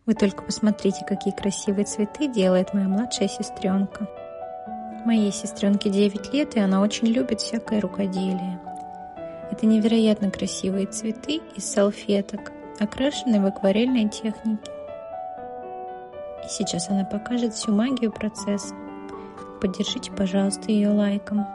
Вы только посмотрите, какие красивые цветы делает моя младшая сестренка. Моей сестренке 9 лет, и она очень любит всякое рукоделие. Это невероятно красивые цветы из салфеток, окрашенные в акварельной технике. И сейчас она покажет всю магию процесса. Поддержите, пожалуйста, ее лайком.